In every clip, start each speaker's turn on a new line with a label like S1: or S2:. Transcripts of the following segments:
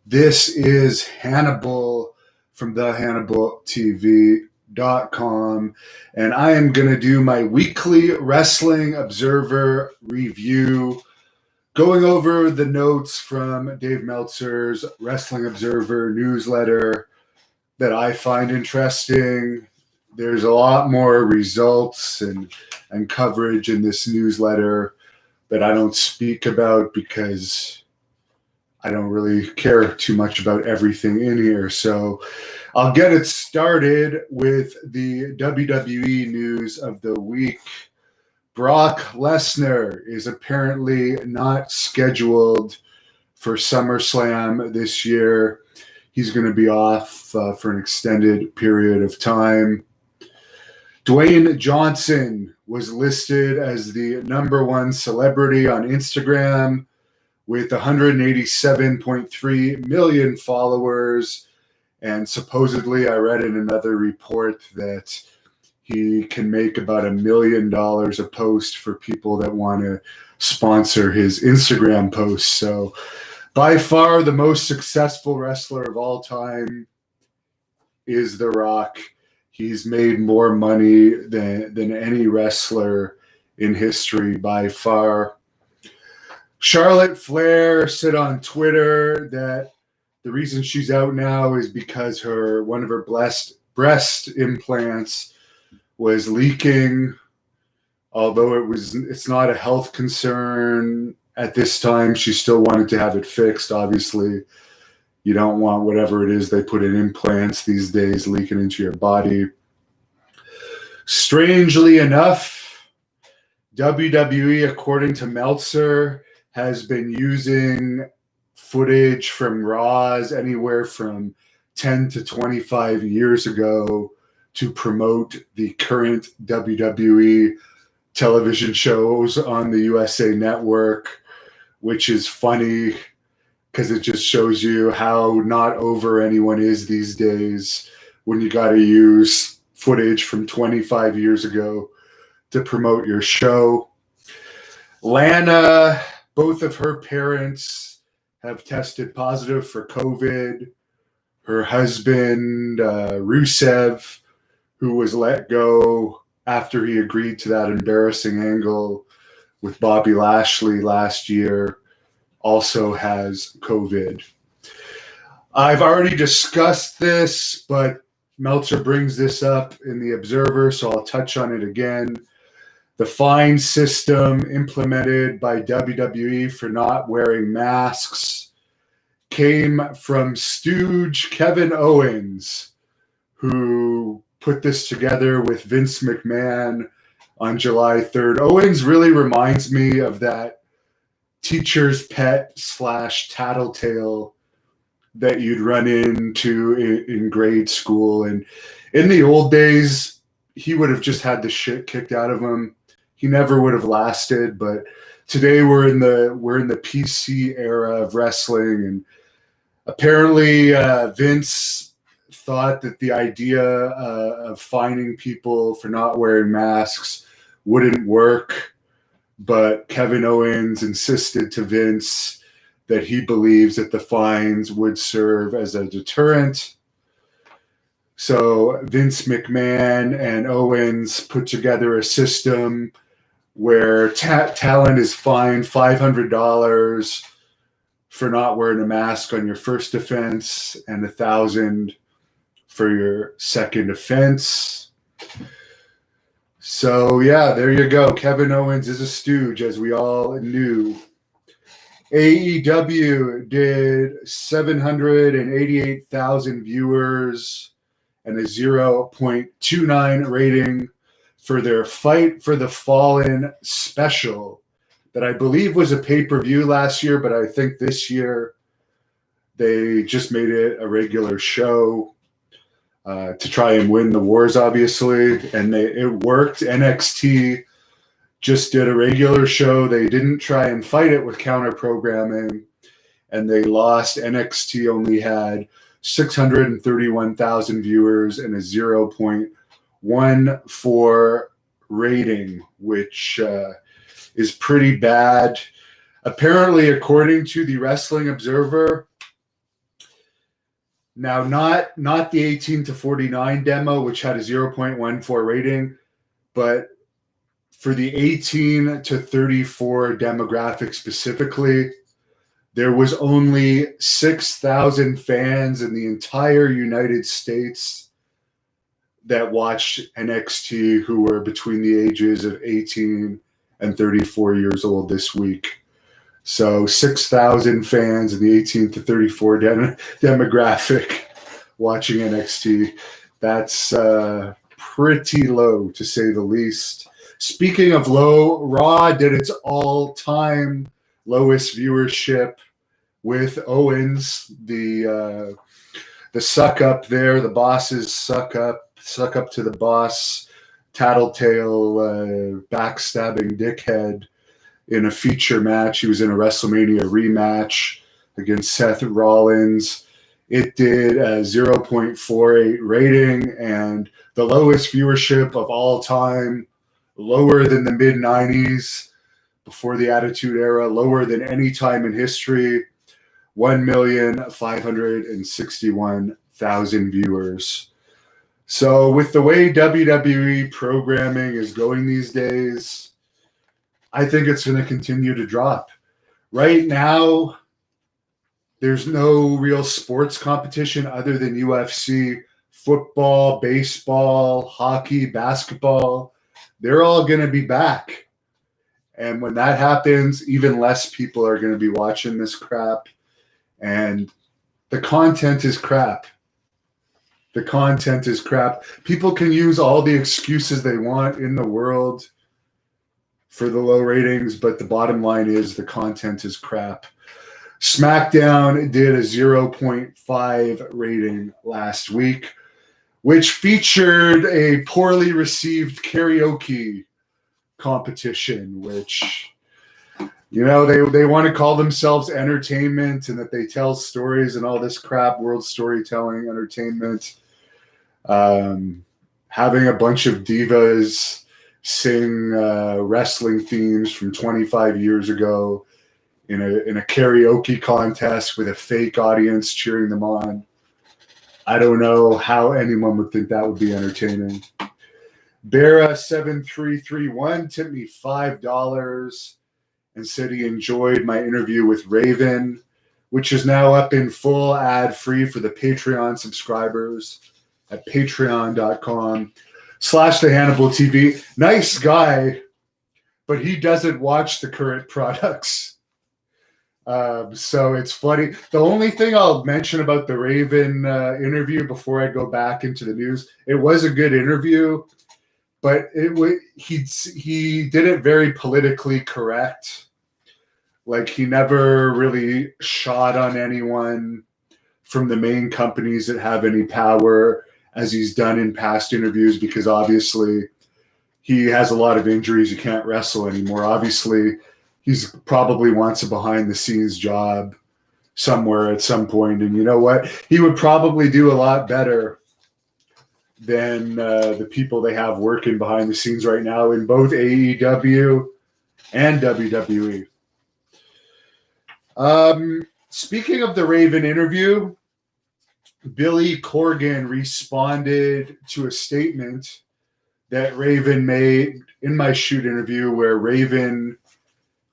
S1: This is Hannibal from thehannibaltv.com, and I am going to do my weekly Wrestling Observer review, going over the notes from Dave Meltzer's Wrestling Observer newsletter that I find interesting. There's a lot more results and coverage in this newsletter that I don't speak about because I don't really care too much about everything in here. So I'll get it started with the WWE news of the week. Brock Lesnar is apparently not scheduled for Summerslam this year. He's going to be off for an extended period of time. Dwayne Johnson was listed as the number one celebrity on Instagram with 187.3 million followers. And supposedly, I read in another report that he can make about $1 million a post for people that want to sponsor his Instagram posts. So by far the most successful wrestler of all time is The Rock. He's made more money than any wrestler in history by far. Charlotte Flair said on Twitter that the reason she's out now is because one of her breast implants was leaking. Although it's not a health concern at this time, she still wanted to have it fixed. Obviously, you don't want whatever it is they put in implants these days leaking into your body. Strangely enough, WWE, according to Meltzer, has been using footage from Raws anywhere from 10 to 25 years ago to promote the current WWE television shows on the USA Network, which is funny because it just shows you how not over anyone is these days when you got to use footage from 25 years ago to promote your show. Lana, both of her parents have tested positive for COVID. Her husband, Rusev, who was let go after he agreed to that embarrassing angle with Bobby Lashley last year, also has COVID. I've already discussed this, but Meltzer brings this up in the Observer, so I'll touch on it again. The fine system implemented by WWE for not wearing masks came from stooge Kevin Owens, who put this together with Vince McMahon on July 3rd. Owens really reminds me of that teacher's pet / tattletale that you'd run into in grade school. And in the old days, he would have just had the shit kicked out of him. He never would have lasted, but today we're in the PC era of wrestling, and apparently Vince thought that the idea of fining people for not wearing masks wouldn't work, but Kevin Owens insisted to Vince that he believes that the fines would serve as a deterrent. So Vince McMahon and Owens put together a system where talent is fined $500 for not wearing a mask on your first offense and $1,000 for your second offense. So yeah, there you go. Kevin Owens is a stooge, as we all knew. AEW did 788,000 viewers and a 0.29 rating for their Fight for the Fallen special that I believe was a pay-per-view last year, but I think this year they just made it a regular show to try and win the wars, obviously, and it worked. NXT just did a regular show. They didn't try and fight it with counter-programming, and they lost. NXT only had 631,000 viewers and a 0.14 rating, which is pretty bad. Apparently, according to the Wrestling Observer, Now, not the 18 to 49 demo, which had a 0.14 rating, but for the 18 to 34 demographic specifically, there was only 6,000 fans in the entire United States that watched NXT who were between the ages of 18 and 34 years old this week. So 6,000 fans in the 18 to 34 demographic watching NXT. That's pretty low, to say the least. Speaking of low, Raw did its all-time lowest viewership with Owens, the suck up there. The bosses suck up to the boss, tattletale, backstabbing dickhead in a feature match. He was in a WrestleMania rematch against Seth Rollins. It did a 0.48 rating and the lowest viewership of all time, lower than the mid-90s before the Attitude Era, lower than any time in history, 1,561,000 viewers. So with the way WWE programming is going these days, I think it's going to continue to drop. Right now, there's no real sports competition other than UFC, football, baseball, hockey, basketball. They're all going to be back. And when that happens, even less people are going to be watching this crap. And the content is crap. The content is crap. People can use all the excuses they want in the world for the low ratings, but the bottom line is the content is crap. SmackDown did a 0.5 rating last week, which featured a poorly received karaoke competition, which, you know, they want to call themselves entertainment and that they tell stories and all this crap, world storytelling, entertainment. Having a bunch of divas sing wrestling themes from 25 years ago in a karaoke contest with a fake audience cheering them on. I don't know how anyone would think that would be entertaining. Bera7331 tipped me $5 and said he enjoyed my interview with Raven, which is now up in full ad-free for the Patreon subscribers at patreon.com/the Hannibal TV. Nice guy, but he doesn't watch the current products. So it's funny. The only thing I'll mention about the Raven interview before I go back into the news, it was a good interview, but he did it very politically correct. Like, he never really shot on anyone from the main companies that have any power, as he's done in past interviews, because obviously he has a lot of injuries. He can't wrestle anymore. Obviously, he's probably wants a behind-the-scenes job somewhere at some point. And you know what? He would probably do a lot better than the people they have working behind the scenes right now in both AEW and WWE. Speaking of the Raven interview, Billy Corgan responded to a statement that Raven made in my shoot interview, where Raven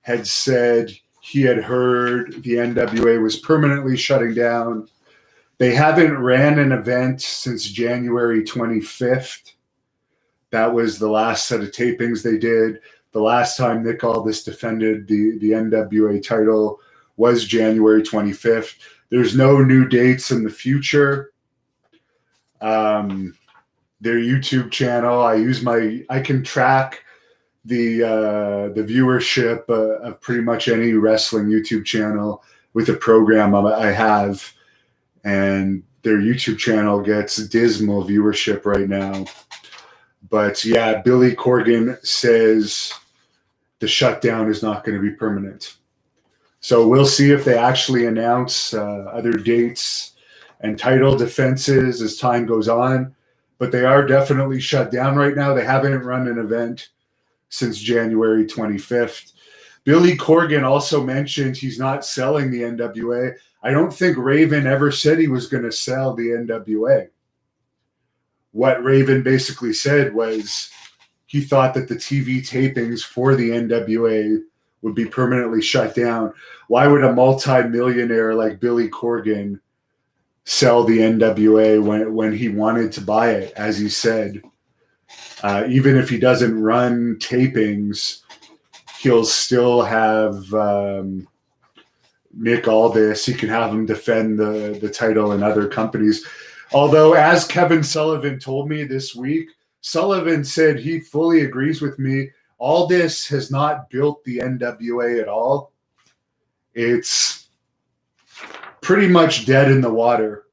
S1: had said he had heard the NWA was permanently shutting down. They haven't ran an event since January 25th. That was the last set of tapings they did. The last time Nick Aldis defended the NWA title was January 25th. There's no new dates in the future. Their YouTube channel, I can track the viewership of pretty much any wrestling YouTube channel with a program I have, and their YouTube channel gets dismal viewership right now. But yeah, Billy Corgan says the shutdown is not going to be permanent. So we'll see if they actually announce other dates and title defenses as time goes on. But they are definitely shut down right now. They haven't run an event since January 25th. Billy Corgan also mentioned he's not selling the NWA. I don't think Raven ever said he was going to sell the NWA. What Raven basically said was he thought that the TV tapings for the NWA would be permanently shut down. Why would a multi-millionaire like Billy Corgan sell the NWA when he wanted to buy it, as he said? Even if he doesn't run tapings, he'll still have Nick Aldis. He can have him defend the title in other companies. Although, as Kevin Sullivan told me this week, Sullivan said he fully agrees with me. Aldis has not built the NWA at all. It's pretty much dead in the water.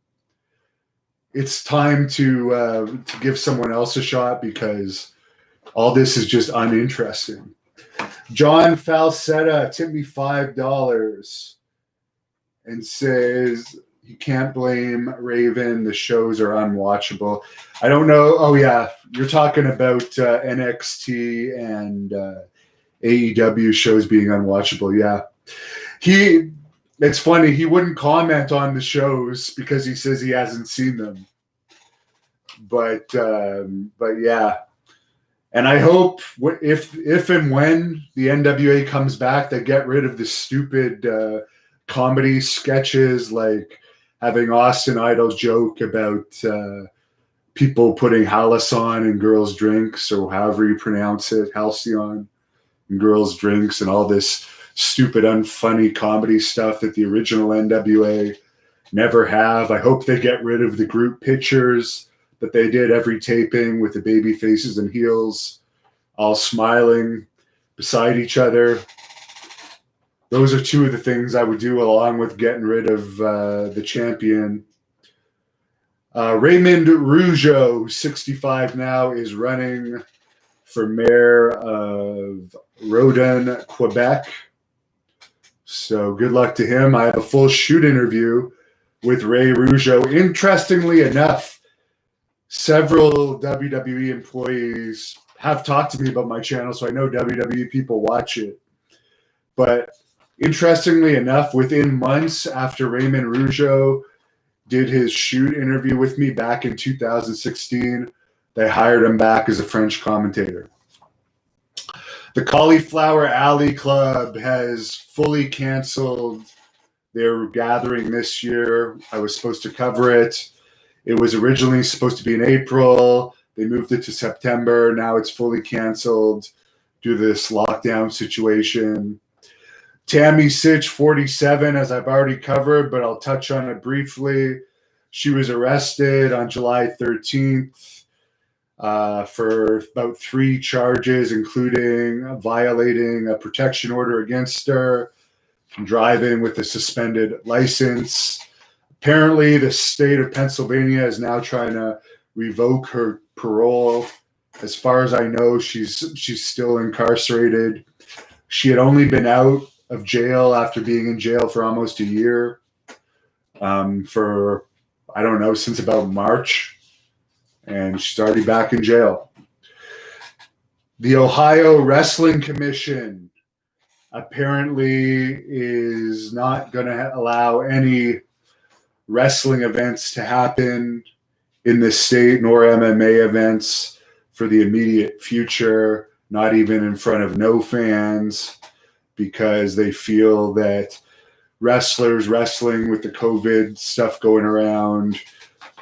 S1: It's time to give someone else a shot because all this is just uninteresting. John Falsetta tipped me $5 and says he can't blame Raven. The shows are unwatchable. I don't know. Oh, yeah. You're talking about NXT and AEW shows being unwatchable. Yeah. It's funny. He wouldn't comment on the shows because he says he hasn't seen them. But yeah. And I hope if and when the NWA comes back, they get rid of the stupid comedy sketches like having Austin Idol joke about people putting Halcyon in girls' drinks, or however you pronounce it, Halcyon in girls' drinks, and all this stupid, unfunny comedy stuff that the original NWA never have. I hope they get rid of the group pictures that they did every taping with the baby faces and heels all smiling beside each other. Those are two of the things I would do, along with getting rid of the champion. Raymond Rougeau, who's 65 now, is running for mayor of Rodin, Quebec. So good luck to him. I have a full shoot interview with Ray Rougeau. Interestingly enough, several WWE employees have talked to me about my channel, so I know WWE people watch it. But interestingly enough, within months after Raymond Rougeau did his shoot interview with me back in 2016, they hired him back as a French commentator. The Cauliflower Alley Club has fully canceled their gathering this year. I was supposed to cover it. It was originally supposed to be in April. They moved it to September. Now it's fully canceled due to this lockdown situation. Tammy Sitch, 47, as I've already covered, but I'll touch on it briefly. She was arrested on July 13th for about 3 charges, including violating a protection order against her, driving with a suspended license. Apparently, the state of Pennsylvania is now trying to revoke her parole. As far as I know, she's still incarcerated. She had only been out of jail after being in jail for almost a year, for, I don't know, since about March, and she's already back in jail. The Ohio Wrestling Commission apparently is not going to allow any wrestling events to happen in the state, nor MMA events for the immediate future, not even in front of no fans, because they feel that wrestlers wrestling with the COVID stuff going around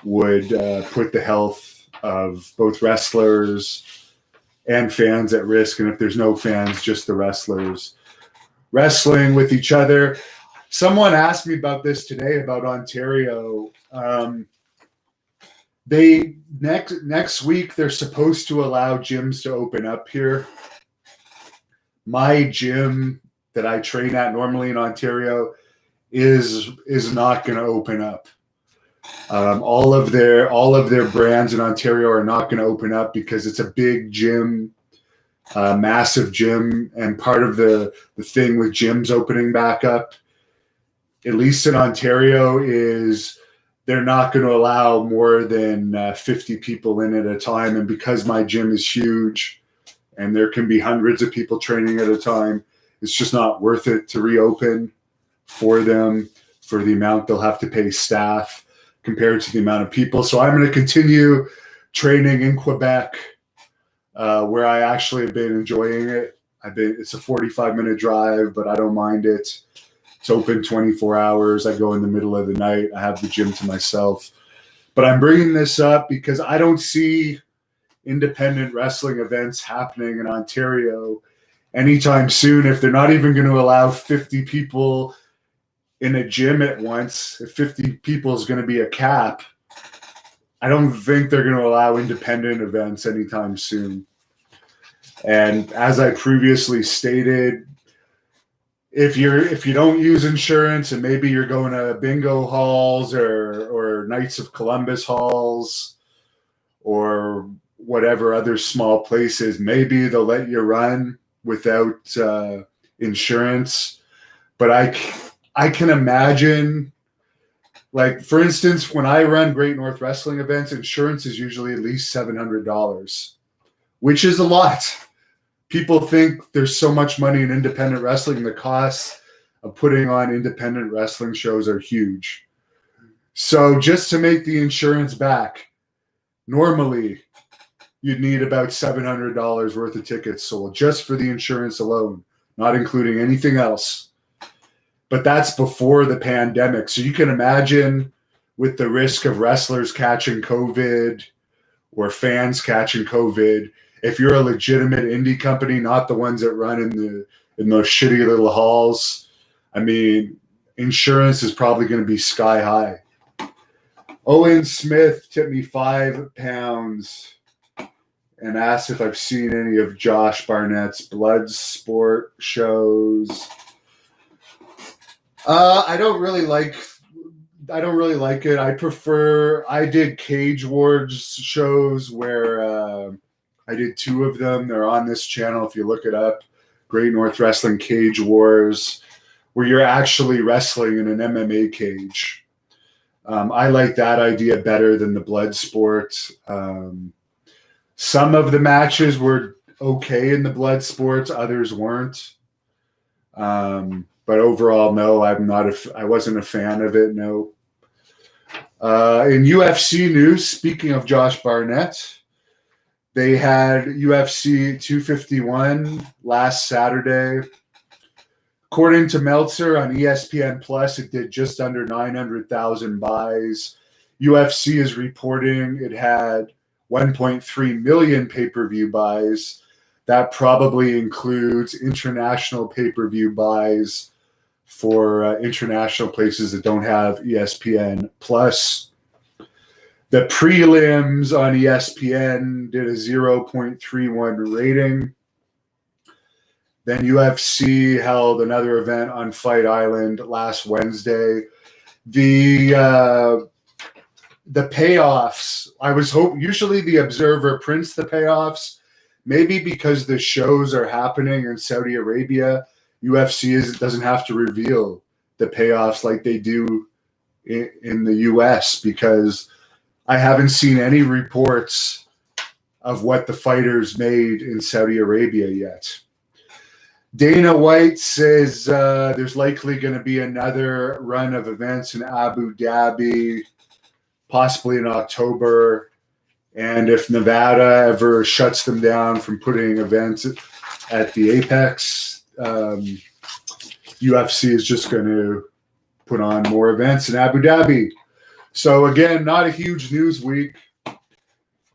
S1: would put the health of both wrestlers and fans at risk. And if there's no fans, just the wrestlers wrestling with each other. Someone asked me about this today about Ontario. They next week they're supposed to allow gyms to open up here. My gym that I train at normally in Ontario is not going to open up. All of their brands in Ontario are not going to open up because it's a big gym, massive gym, and part of the thing with gyms opening back up, at least in Ontario, is they're not going to allow more than 50 people in at a time. And because my gym is huge and there can be hundreds of people training at a time, it's just not worth it to reopen for them. for the amount they'll have to pay staff compared to the amount of people. So I'm going to continue training in Quebec, where I actually have been enjoying it. It's a 45-minute drive, but I don't mind it. It's open 24 hours. I go in the middle of the night. I have the gym to myself. But I'm bringing this up because I don't see independent wrestling events happening in Ontario anytime soon. If they're not even going to allow 50 people in a gym at once, if 50 people is going to be a cap, I don't think they're going to allow independent events anytime soon. And as I previously stated, if you don't use insurance and maybe you're going to bingo halls or Knights of Columbus halls or whatever other small places, maybe they'll let you run without insurance. But I can imagine, like, for instance, when I run Great North Wrestling events, insurance is usually at least $700, which is a lot. People think there's so much money in independent wrestling. The costs of putting on independent wrestling shows are huge. So just to make the insurance back, normally you'd need about $700 worth of tickets sold just for the insurance alone, not including anything else. But that's before the pandemic. So you can imagine, with the risk of wrestlers catching COVID or fans catching COVID, if you're a legitimate indie company, not the ones that run in those shitty little halls, I mean, insurance is probably going to be sky high. Owen Smith tipped me £5 and asked if I've seen any of Josh Barnett's blood sport shows. I don't really like it. I did Cage Wars shows where I did 2 of them. They're on this channel if you look it up. Great North Wrestling Cage Wars, where you're actually wrestling in an MMA cage. I like that idea better than the blood sport. Some of the matches were okay in the blood sports, others weren't. But overall, no, I wasn't a fan of it, no. In UFC news, speaking of Josh Barnett, they had UFC 251 last Saturday. According to Meltzer on ESPN Plus, it did just under 900,000 buys. UFC is reporting it had 1.3 million pay-per-view buys. That probably includes international pay-per-view buys for international places that don't have ESPN Plus. The prelims on ESPN did a 0.31 rating. Then UFC held another event on Fight Island last Wednesday. The payoffs, usually the Observer prints the payoffs. Maybe because the shows are happening in Saudi Arabia, UFC doesn't have to reveal the payoffs like they do in the US, because I haven't seen any reports of what the fighters made in Saudi Arabia yet. Dana White says there's likely going to be another run of events in Abu Dhabi, possibly in October. And if Nevada ever shuts them down from putting events at the Apex, UFC is just going to put on more events in Abu Dhabi. So again, not a huge news week.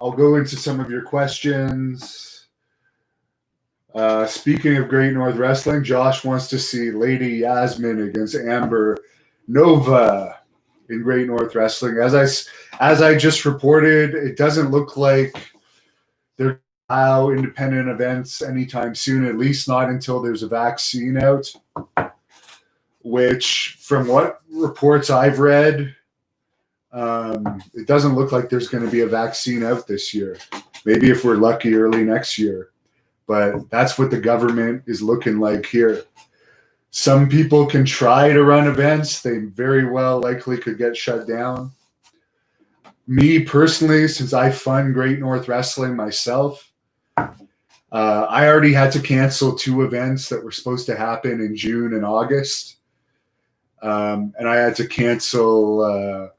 S1: I'll go into some of your questions. Speaking of Great North Wrestling, Josh wants to see Lady Yasmin against Amber Nova in Great North Wrestling. As I just reported, it doesn't look like they're allow independent events anytime soon, at least not until there's a vaccine out, which from what reports I've read, it doesn't look like there's going to be a vaccine out this year. Maybe if we're lucky, early next year. But that's what the government is looking like here. Some people can try to run events. They very well likely could get shut down. Me personally, since I fund Great North Wrestling myself, I already had to cancel 2 events that were supposed to happen in June and August. And I had to cancel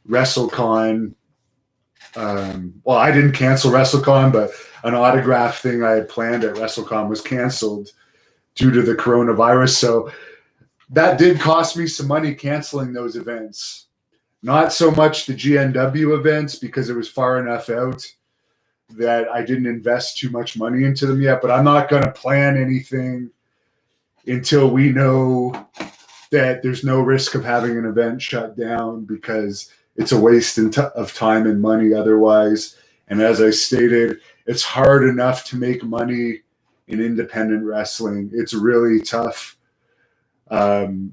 S1: WrestleCon. Well, I didn't cancel WrestleCon, but an autograph thing I had planned at WrestleCon was canceled due to the coronavirus. So that did cost me some money canceling those events. Not so much the GNW events because it was far enough out that I didn't invest too much money into them yet, but I'm not going to plan anything until we know that there's no risk of having an event shut down, because it's a waste of time and money otherwise. And as I stated, it's hard enough to make money in independent wrestling. It's really tough. I'll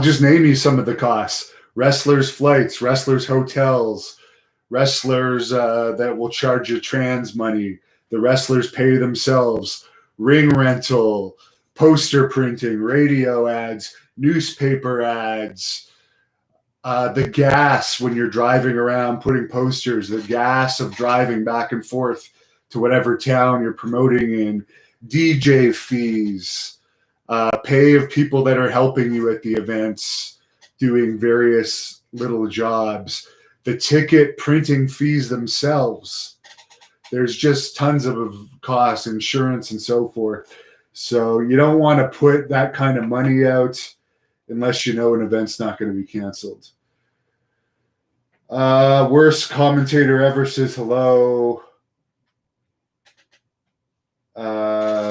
S1: just name you some of the costs: wrestlers' flights, wrestlers' hotels, wrestlers that will charge you trans money, the wrestlers pay themselves, ring rental, poster printing, radio ads, newspaper ads, the gas when you're driving around putting posters, the gas of driving back and forth to whatever town you're promoting in, DJ fees, pay of people that are helping you at the events, doing various little jobs, the ticket printing fees themselves. There's just tons of costs, insurance and so forth. So you don't want to put that kind of money out unless you know an event's not going to be canceled. Worst commentator ever says hello.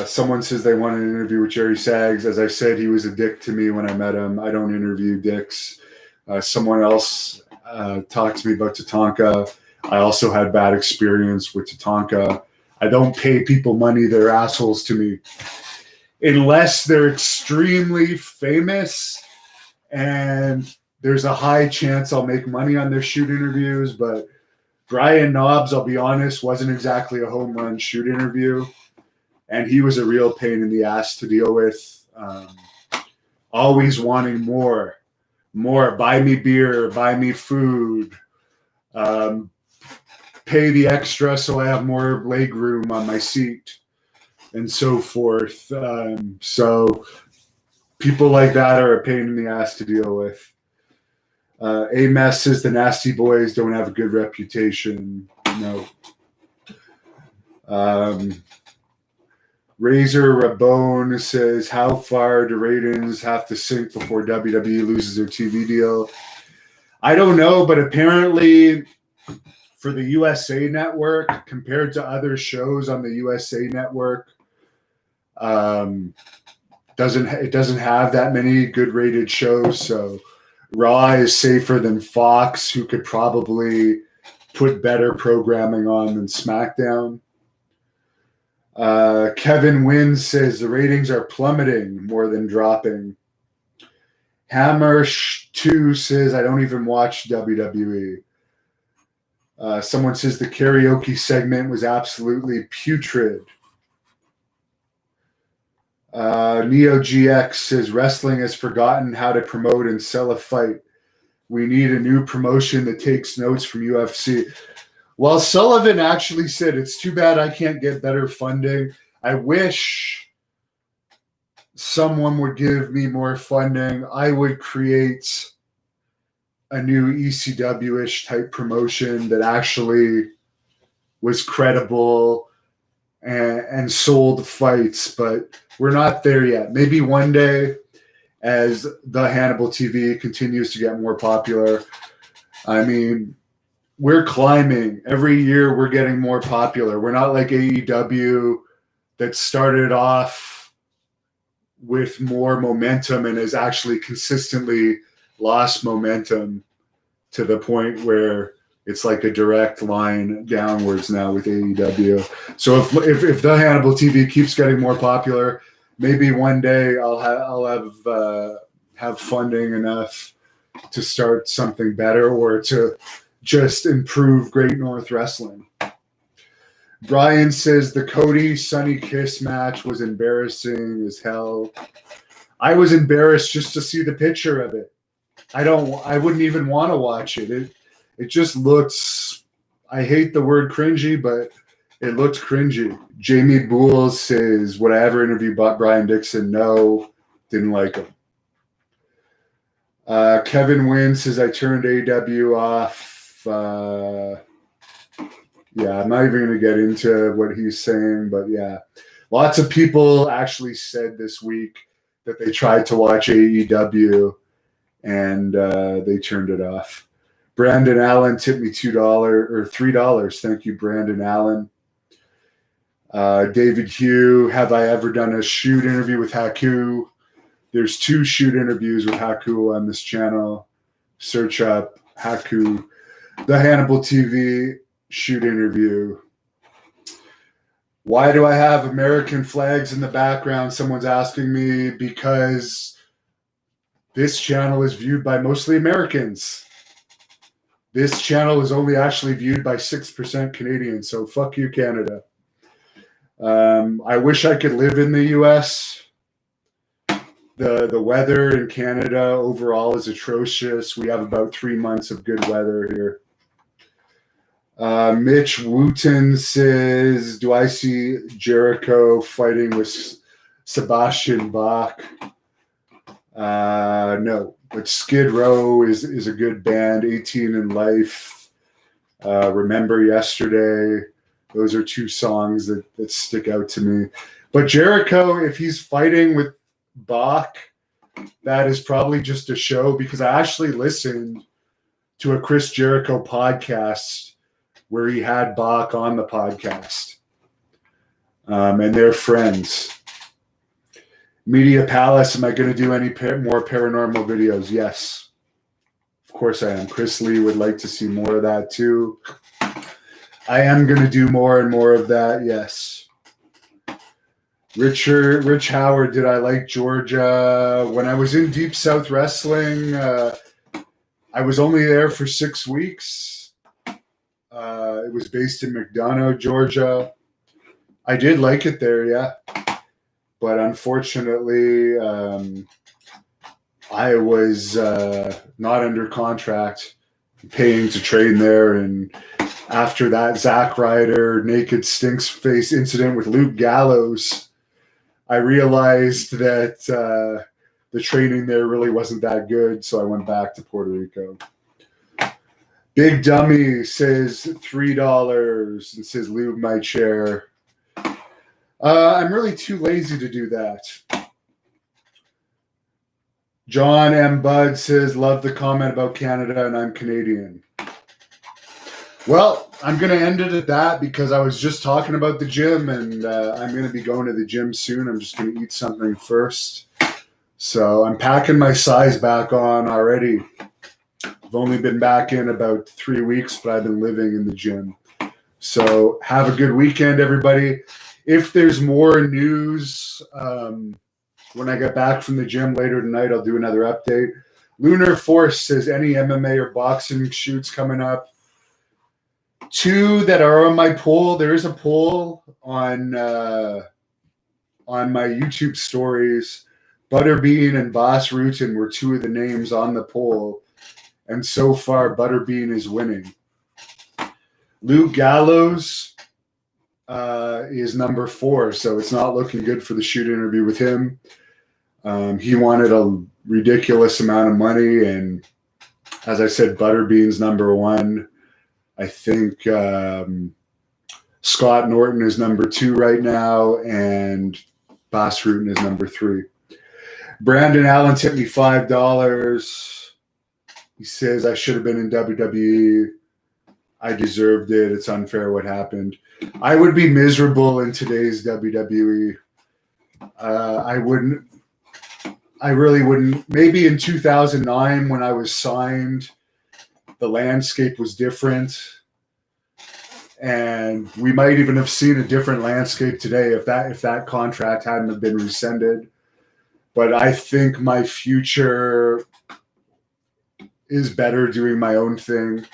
S1: Someone says they want an interview with Jerry Saggs. As I said, he was a dick to me when I met him. I don't interview dicks. Someone else talked to me about Tatanka. I also had bad experience with Tatanka. I don't pay people money. They're assholes to me. Unless they're extremely famous and there's a high chance I'll make money on their shoot interviews. But Brian Knobs, I'll be honest, wasn't exactly a home run shoot interview. And he was a real pain in the ass to deal with. Always wanting more. Buy me beer, buy me food, pay the extra so I have more leg room on my seat, and so forth. So people like that are a pain in the ass to deal with. Mess says the Nasty Boys don't have a good reputation. No. Razor Rabone says, how far do ratings have to sink before WWE loses their TV deal? I don't know, but apparently for the USA Network, compared to other shows on the USA Network, it doesn't have that many good rated shows. So Raw is safer than Fox, who could probably put better programming on than SmackDown. Kevin Wynn says the ratings are plummeting more than dropping. Hammer 2 says, I don't even watch WWE. Someone says the karaoke segment was absolutely putrid. Neo GX says wrestling has forgotten how to promote and sell a fight. We need a new promotion that takes notes from UFC. Well, Sullivan actually said, it's too bad I can't get better funding. I wish someone would give me more funding. I would create a new ECW-ish type promotion that actually was credible and sold fights, but we're not there yet. Maybe one day, as the Hannibal TV continues to get more popular. I mean, we're climbing. Every year we're getting more popular. We're not like AEW that started off with more momentum and has actually consistently lost momentum to the point where it's like a direct line downwards now with AEW. So if the Hannibal TV keeps getting more popular, maybe one day I'll have funding enough to start something better or to just improve Great North Wrestling. Brian says the Cody Sonny Kiss match was embarrassing as hell. I was embarrassed just to see the picture of it. I wouldn't even want to watch it. It just looks, I hate the word cringy, but it looked cringy. Jamie Boole says, would I ever interview Brian Dixon? No, didn't like him. Kevin Wynn says I turned AW off. Yeah, I'm not even going to get into what he's saying, but yeah. Lots of people actually said this week that they tried to watch AEW and they turned it off. Brandon Allen tipped me $2 or $3. Thank you, Brandon Allen. David Hugh, have I ever done a shoot interview with Haku? There's 2 shoot interviews with Haku on this channel. Search up Haku, the Hannibal TV shoot interview. Why do I have American flags in the background? Someone's asking me. Because this channel is viewed by mostly Americans. This channel is only actually viewed by 6% Canadians, so fuck you, Canada. I wish I could live in the U.S. The weather in Canada overall is atrocious. We have about 3 months of good weather here. Mitch Wooten says, do I see Jericho fighting with Sebastian Bach? No, but Skid Row is a good band. 18 in Life, Remember Yesterday. Those are 2 songs that stick out to me. But Jericho, if he's fighting with Bach, that is probably just a show, because I actually listened to a Chris Jericho podcast where he had Bach on the podcast. And they're friends. Media Palace, am I going to do any more paranormal videos? Yes. Of course I am. Chris Lee would like to see more of that too. I am going to do more and more of that, yes. Rich Howard, did I like Georgia? When I was in Deep South Wrestling, I was only there for 6 weeks. It was based in McDonough, Georgia. I did like it there, yeah. But unfortunately, I was not under contract, paying to train there. And after that Zack Ryder naked stinks face incident with Luke Gallows, I realized that the training there really wasn't that good. So I went back to Puerto Rico. Big Dummy says $3 and says lube my chair. I'm really too lazy to do that. John M. Budd says, love the comment about Canada and I'm Canadian. Well, I'm going to end it at that because I was just talking about the gym and I'm going to be going to the gym soon. I'm just going to eat something first. So I'm packing my size back on already. I've only been back in about 3 weeks, but I've been living in the gym. So have a good weekend, everybody. If there's more news, when I get back from the gym later tonight, I'll do another update. Lunar Force says, any MMA or boxing shoots coming up? 2 that are on my poll. There is a poll on my YouTube stories. Butterbean and Boss Rutan were 2 of the names on the poll. And so far, Butterbean is winning. Luke Gallows is number 4, so it's not looking good for the shoot interview with him. He wanted a ridiculous amount of money, and as I said, Butterbean's number 1. I think Scott Norton is number 2 right now, and Boss Rutan is number 3. Brandon Allen tipped me $5. He says I should have been in WWE. I deserved it. It's unfair what happened. I would be miserable in today's WWE. I wouldn't. I really wouldn't. Maybe in 2009 when I was signed, the landscape was different. And we might even have seen a different landscape today if that contract hadn't have been rescinded. But I think my future is better doing my own thing.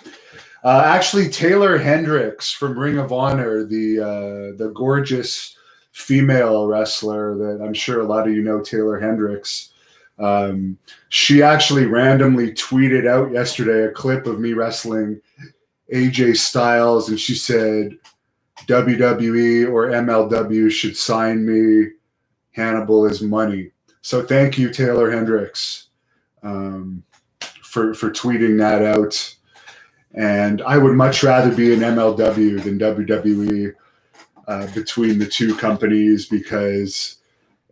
S1: Actually, Taylor Hendricks from Ring of Honor, the gorgeous female wrestler that I'm sure a lot of you know, Taylor Hendricks. She actually randomly tweeted out yesterday a clip of me wrestling AJ Styles, and she said WWE or MLW should sign me. Hannibal is money. So thank you, Taylor Hendricks. for tweeting that out. And I would much rather be in MLW than WWE between the two companies, because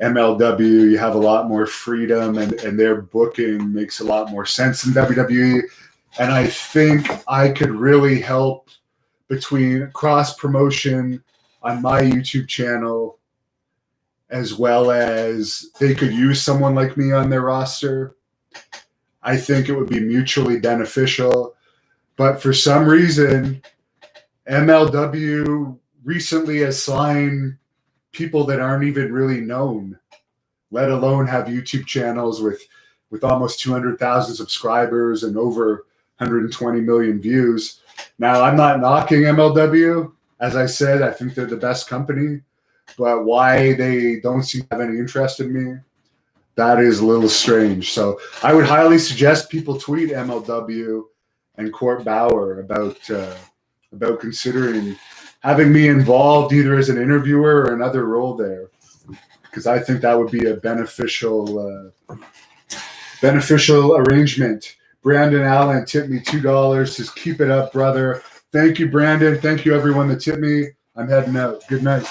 S1: MLW, you have a lot more freedom, and their booking makes a lot more sense than WWE. And I think I could really help between cross promotion on my YouTube channel, as well as they could use someone like me on their roster. I think it would be mutually beneficial. But for some reason, MLW recently has signed people that aren't even really known, let alone have YouTube channels with almost 200,000 subscribers and over 120 million views. Now, I'm not knocking MLW. As I said, I think they're the best company. But why they don't seem to have any interest in me, that is a little strange. So I would highly suggest people tweet MLW and Court Bauer about considering having me involved either as an interviewer or another role there, because I think that would be a beneficial arrangement. Brandon Allen tipped me $2. Says, keep it up, brother. Thank you, Brandon. Thank you, everyone that tipped me. I'm heading out. Good night.